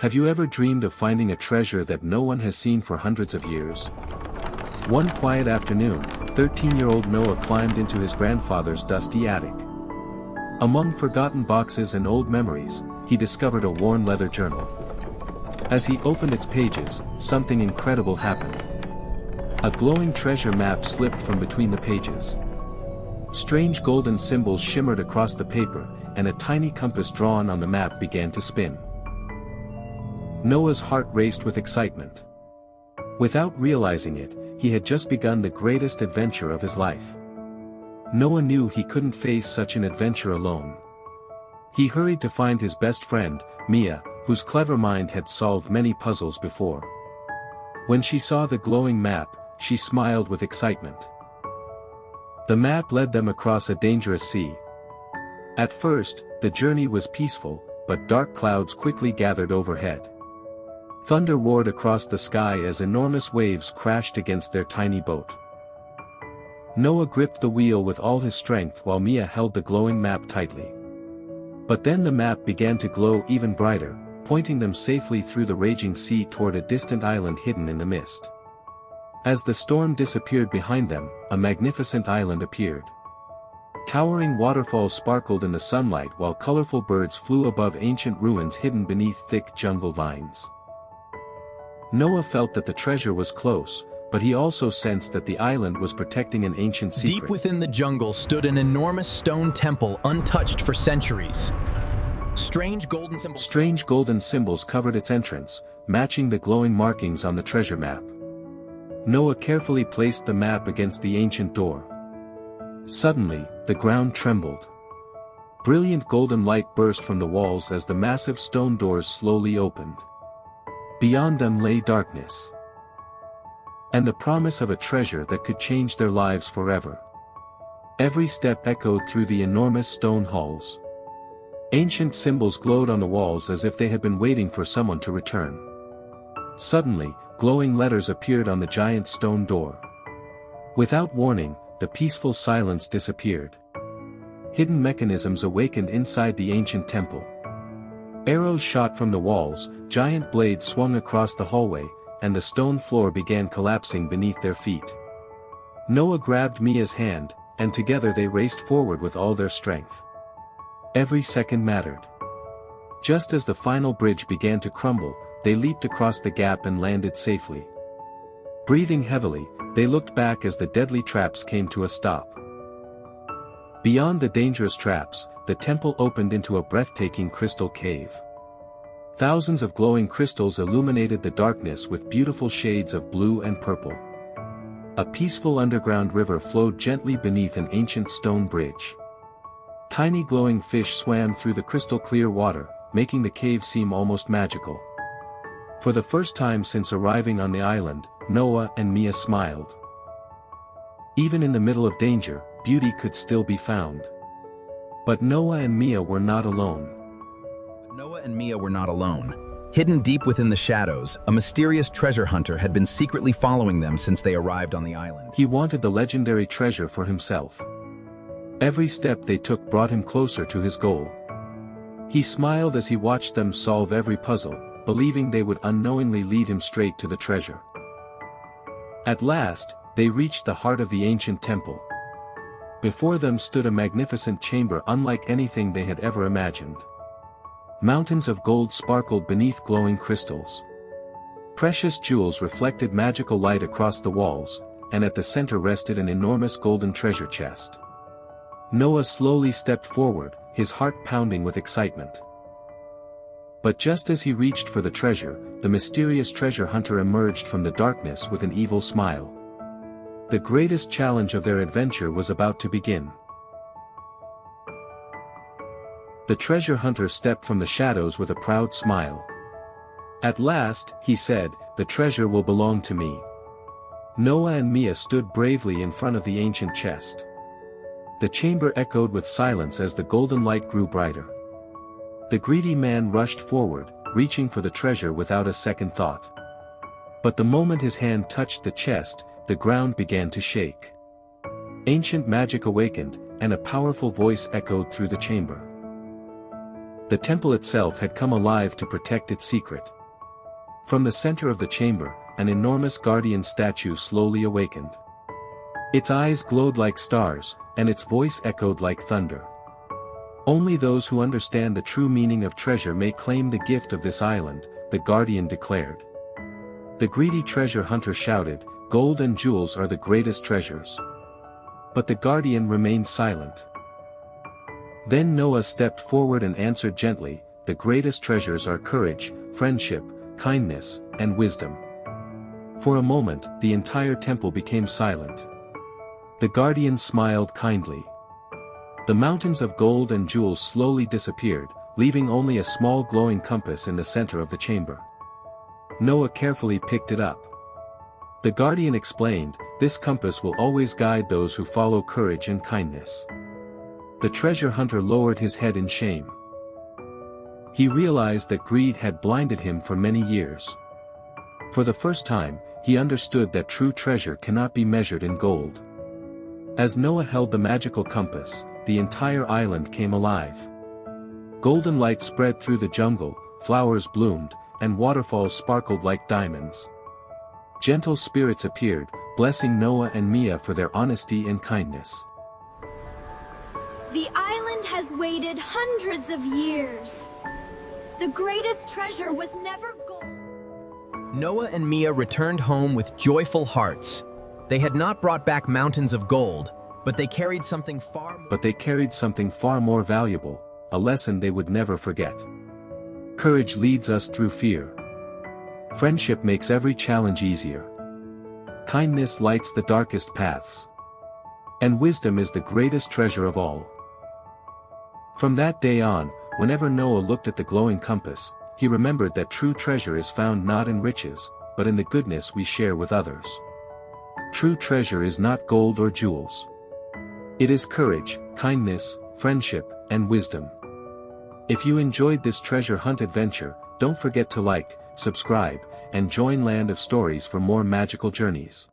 Have you ever dreamed of finding a treasure that no one has seen for hundreds of years? One quiet afternoon, 13-year-old Noah climbed into his grandfather's dusty attic. Among forgotten boxes and old memories, he discovered a worn leather journal. As he opened its pages, something incredible happened. A glowing treasure map slipped from between the pages. Strange golden symbols shimmered across the paper, and a tiny compass drawn on the map began to spin. Noah's heart raced with excitement. Without realizing it, he had just begun the greatest adventure of his life. Noah knew he couldn't face such an adventure alone. He hurried to find his best friend, Mia, whose clever mind had solved many puzzles before. When she saw the glowing map, she smiled with excitement. The map led them across a dangerous sea. At first, the journey was peaceful, but dark clouds quickly gathered overhead. Thunder roared across the sky as enormous waves crashed against their tiny boat. Noah gripped the wheel with all his strength while Mia held the glowing map tightly. But then the map began to glow even brighter, pointing them safely through the raging sea toward a distant island hidden in the mist. As the storm disappeared behind them, a magnificent island appeared. Towering waterfalls sparkled in the sunlight while colorful birds flew above ancient ruins hidden beneath thick jungle vines. Noah felt that the treasure was close, but he also sensed that the island was protecting an ancient secret. Deep within the jungle stood an enormous stone temple untouched for centuries. Strange golden symbols covered its entrance, matching the glowing markings on the treasure map. Noah carefully placed the map against the ancient door. Suddenly, the ground trembled. Brilliant golden light burst from the walls as the massive stone doors slowly opened. Beyond them lay darkness. And the promise of a treasure that could change their lives forever. Every step echoed through the enormous stone halls. Ancient symbols glowed on the walls as if they had been waiting for someone to return. Suddenly, glowing letters appeared on the giant stone door. Without warning, the peaceful silence disappeared. Hidden mechanisms awakened inside the ancient temple. Arrows shot from the walls, giant blades swung across the hallway, and the stone floor began collapsing beneath their feet. Noah grabbed Mia's hand, and together they raced forward with all their strength. Every second mattered. Just as the final bridge began to crumble, they leaped across the gap and landed safely. Breathing heavily, they looked back as the deadly traps came to a stop. Beyond the dangerous traps, the temple opened into a breathtaking crystal cave. Thousands of glowing crystals illuminated the darkness with beautiful shades of blue and purple. A peaceful underground river flowed gently beneath an ancient stone bridge. Tiny glowing fish swam through the crystal-clear water, making the cave seem almost magical. For the first time since arriving on the island, Noah and Mia smiled. Even in the middle of danger, beauty could still be found. But Noah and Mia were not alone. Hidden deep within the shadows, a mysterious treasure hunter had been secretly following them since they arrived on the island. He wanted the legendary treasure for himself. Every step they took brought him closer to his goal. He smiled as he watched them solve every puzzle, believing they would unknowingly lead him straight to the treasure. At last, they reached the heart of the ancient temple. Before them stood a magnificent chamber unlike anything they had ever imagined. Mountains of gold sparkled beneath glowing crystals. Precious jewels reflected magical light across the walls, and at the center rested an enormous golden treasure chest. Noah slowly stepped forward, his heart pounding with excitement. But just as he reached for the treasure, the mysterious treasure hunter emerged from the darkness with an evil smile. The greatest challenge of their adventure was about to begin. The treasure hunter stepped from the shadows with a proud smile. At last, he said, "The treasure will belong to me." Noah and Mia stood bravely in front of the ancient chest. The chamber echoed with silence as the golden light grew brighter. The greedy man rushed forward, reaching for the treasure without a second thought. But the moment his hand touched the chest, the ground began to shake. Ancient magic awakened, and a powerful voice echoed through the chamber. The temple itself had come alive to protect its secret. From the center of the chamber, an enormous guardian statue slowly awakened. Its eyes glowed like stars, and its voice echoed like thunder. Only those who understand the true meaning of treasure may claim the gift of this island, the guardian declared. The greedy treasure hunter shouted, "Gold and jewels are the greatest treasures." But the guardian remained silent. Then Noah stepped forward and answered gently, "The greatest treasures are courage, friendship, kindness, and wisdom." For a moment, the entire temple became silent. The guardian smiled kindly. The mountains of gold and jewels slowly disappeared, leaving only a small glowing compass in the center of the chamber. Noah carefully picked it up. The guardian explained, "This compass will always guide those who follow courage and kindness." The treasure hunter lowered his head in shame. He realized that greed had blinded him for many years. For the first time, he understood that true treasure cannot be measured in gold. As Noah held the magical compass, the entire island came alive. Golden light spread through the jungle, flowers bloomed, and waterfalls sparkled like diamonds. Gentle spirits appeared, blessing Noah and Mia for their honesty and kindness. The island has waited hundreds of years. The greatest treasure was never gold. Noah and Mia returned home with joyful hearts. They had not brought back mountains of gold, but they carried something far more valuable, a lesson they would never forget. Courage leads us through fear. Friendship makes every challenge easier. Kindness lights the darkest paths. And wisdom is the greatest treasure of all. From that day on, whenever Noah looked at the glowing compass, he remembered that true treasure is found not in riches, but in the goodness we share with others. True treasure is not gold or jewels. It is courage, kindness, friendship, and wisdom. If you enjoyed this treasure hunt adventure, don't forget to like, subscribe, and join Land of Stories for more magical journeys.